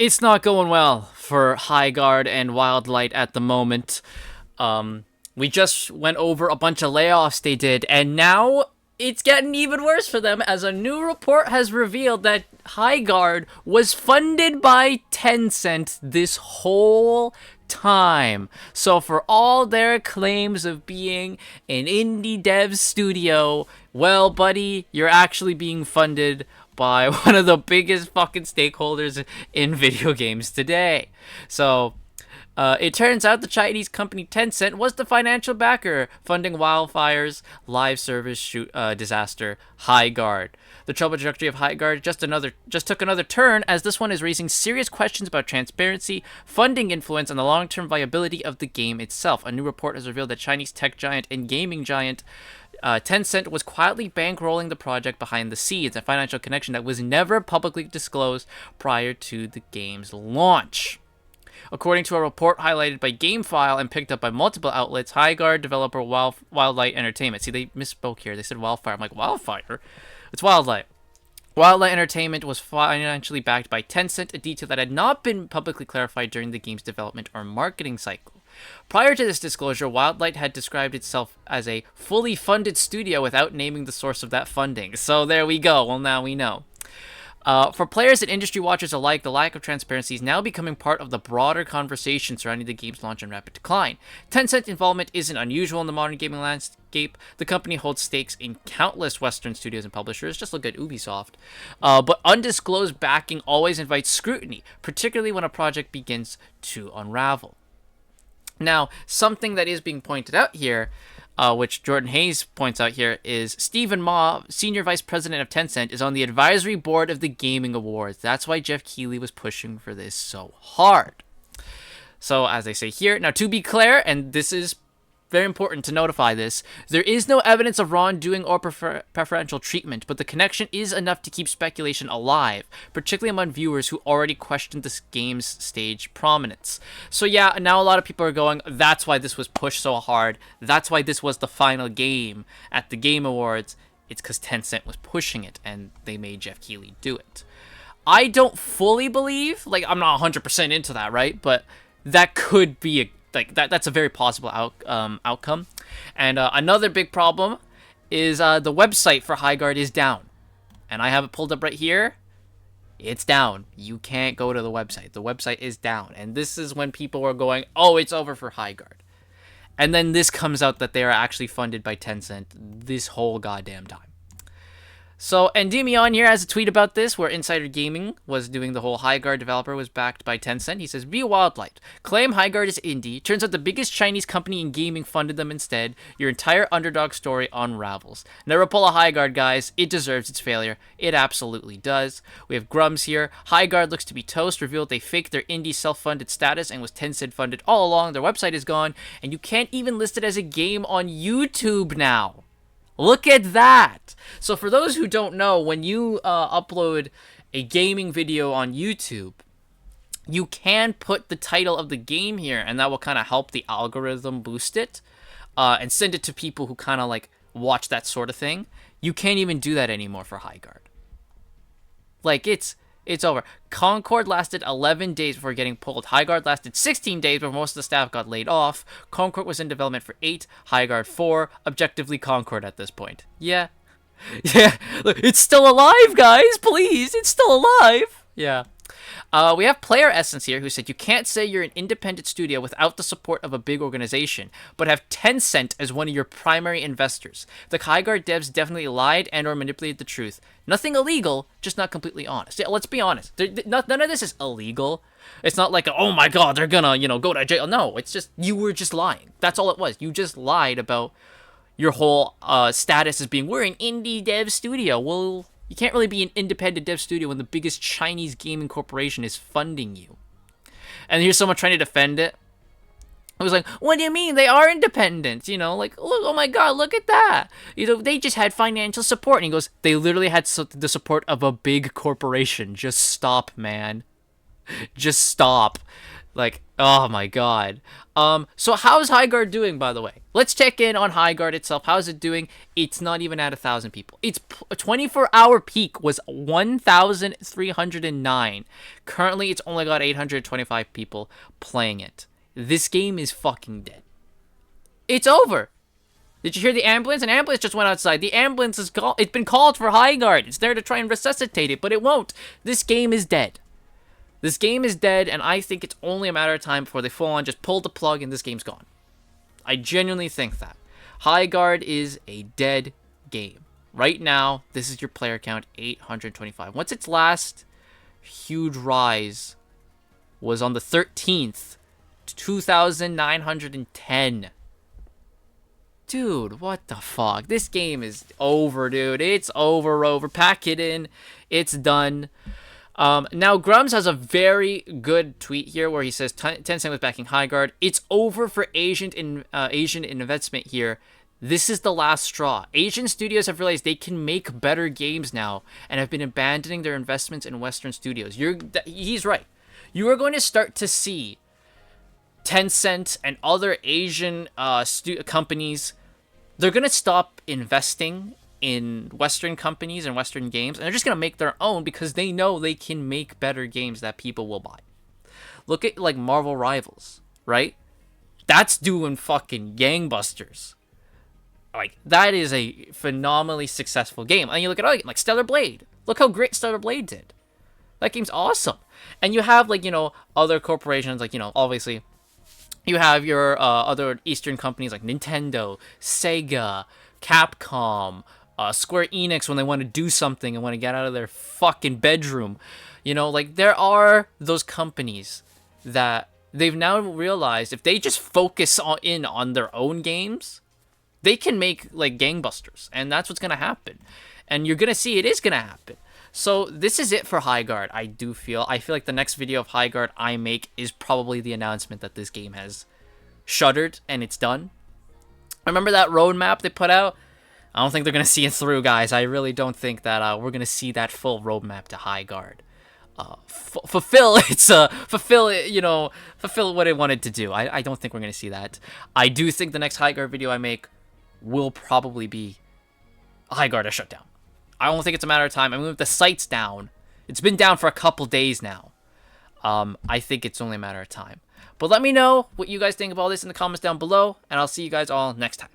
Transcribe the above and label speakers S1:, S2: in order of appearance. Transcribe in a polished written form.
S1: It's not going well for Highguard and Wildlight at the moment. We just went over a bunch of layoffs they did, and now it's getting even worse for them as a new report has revealed that Highguard was funded by Tencent this whole time. So for all their claims of being an indie dev studio, well, buddy, you're actually being funded by one of the biggest fucking stakeholders in video games today. So it turns out the Chinese company Tencent was the financial backer funding Wildfire's live service disaster, Highguard. The troubled trajectory of Highguard just took another turn, as this one is raising serious questions about transparency, funding influence, and the long-term viability of the game itself. A new report has revealed that Chinese tech giant and gaming giant Tencent was quietly bankrolling the project behind the scenes, a financial connection that was never publicly disclosed prior to the game's launch. According to a report highlighted by GameFile and picked up by multiple outlets, Highguard developer Wildlight Entertainment. See, they misspoke here. They said Wildfire. I'm like, Wildfire? It's Wildlight. Wildlight Entertainment was financially backed by Tencent, a detail that had not been publicly clarified during the game's development or marketing cycle. Prior to this disclosure, Wildlight had described itself as a fully funded studio without naming the source of that funding. So there we go. Well, now we know. For players and industry watchers alike, the lack of transparency is now becoming part of the broader conversation surrounding the game's launch and rapid decline. Tencent involvement isn't unusual in the modern gaming landscape. The company holds stakes in countless Western studios and publishers, just look at Ubisoft. But undisclosed backing always invites scrutiny, particularly when a project begins to unravel. Now, something that is being pointed out here, which Jordan Hayes points out here, is Stephen Ma, Senior Vice President of Tencent, is on the advisory board of the Gaming Awards. That's why Jeff Keighley was pushing for this so hard. So, as they say here, now to be clear, and this is very important to notify this, there is no evidence of wrongdoing or preferential treatment, but the connection is enough to keep speculation alive, particularly among viewers who already questioned this game's stage prominence. So yeah, now a lot of people are going, that's why this was pushed so hard, that's why this was the final game at the Game Awards. It's because Tencent was pushing it, and they made Jeff Keighley do it. I don't fully believe, like, I'm not 100% into that, right? But that could be that's a very possible outcome. And another big problem is the website for Highguard is down. And I have it pulled up right here. It's down. You can't go to the website. The website is down. And this is when people are going, oh, it's over for Highguard. And then this comes out that they are actually funded by Tencent this whole goddamn time. So, and Demion here has a tweet about this, where Insider Gaming was doing the whole Highguard developer was backed by Tencent. He says, be Wildlight. Claim Highguard is indie. Turns out the biggest Chinese company in gaming funded them instead. Your entire underdog story unravels. Never pull a Highguard, guys. It deserves its failure. It absolutely does. We have Grums here. Highguard looks to be toast. Revealed they faked their indie self-funded status and was Tencent funded all along. Their website is gone, and you can't even list it as a game on YouTube now. Look at that! So for those who don't know, when you upload a gaming video on YouTube, you can put the title of the game here, and that will kind of help the algorithm boost it, and send it to people who kind of like watch that sort of thing. You can't even do that anymore for Highguard. Like, it's over. Concord lasted 11 days before getting pulled. Highguard lasted 16 days before most of the staff got laid off. Concord was in development for 8, Highguard 4. Objectively Concord at this point. Yeah. Yeah. Look, it's still alive, guys. Please. It's still alive. Yeah. We have Player Essence here, who said, you can't say you're an independent studio without the support of a big organization, but have Tencent as one of your primary investors. The Highguard devs definitely lied and or manipulated the truth. Nothing illegal, just not completely honest. Yeah, let's be honest. None of this is illegal. It's not like, oh my god, they're gonna, go to jail. No, it's just, you were just lying. That's all it was. You just lied about your whole status as being, we're an indie dev studio. Well, you can't really be an independent dev studio when the biggest Chinese gaming corporation is funding you. And here's someone trying to defend it. I was like, what do you mean? They are independent. Like, look, oh my god, look at that. They just had financial support. And he goes, they literally had the support of a big corporation. Just stop, man. Just stop. Like, oh my god. So how's Highguard doing, by the way? Let's check in on Highguard itself. How's it doing? It's not even at 1,000 people. Its 24-hour peak was 1,309. Currently, it's only got 825 people playing it. This game is fucking dead. It's over. Did you hear the ambulance? An ambulance just went outside. The ambulance is called. It's been called for Highguard. It's there to try and resuscitate it, but it won't. This game is dead. This game is dead, and I think it's only a matter of time before they full on just pull the plug and this game's gone. I genuinely think that. Highguard is a dead game. Right now, this is your player count, 825. Once its last huge rise was on the 13th, 2,910. Dude, what the fuck? This game is over, dude. It's over. Pack it in. It's done. Now, Grums has a very good tweet here where he says Tencent was backing Highguard. It's over for Asian investment here. This is the last straw. Asian studios have realized they can make better games now and have been abandoning their investments in Western studios. He's right. You are going to start to see Tencent and other Asian companies. They're going to stop investing in Western companies and Western games, and they're just going to make their own because they know they can make better games that people will buy. Look at, like, Marvel Rivals, right? That's doing fucking gangbusters. Like, that is a phenomenally successful game. And you look at other games, like Stellar Blade. Look how great Stellar Blade did. That game's awesome. And you have, like, other corporations, like, obviously, you have your other Eastern companies like Nintendo, Sega, Capcom, Square Enix when they want to do something and want to get out of their fucking bedroom. Like, there are those companies that they've now realized if they just focus on their own games, they can make, like, gangbusters. And that's what's going to happen. And you're going to see it is going to happen. So this is it for Highguard, I feel like the next video of Highguard I make is probably the announcement that this game has shuttered and it's done. Remember that roadmap they put out? I don't think they're going to see it through, guys. I really don't think that we're going to see that full roadmap to Highguard. Fulfill what it wanted to do. I don't think we're going to see that. I do think the next Highguard video I make will probably be Highguard a shutdown. I don't think it's a matter of time. I mean, with the site's down, it's been down for a couple days now. I think it's only a matter of time. But let me know what you guys think of all this in the comments down below, and I'll see you guys all next time.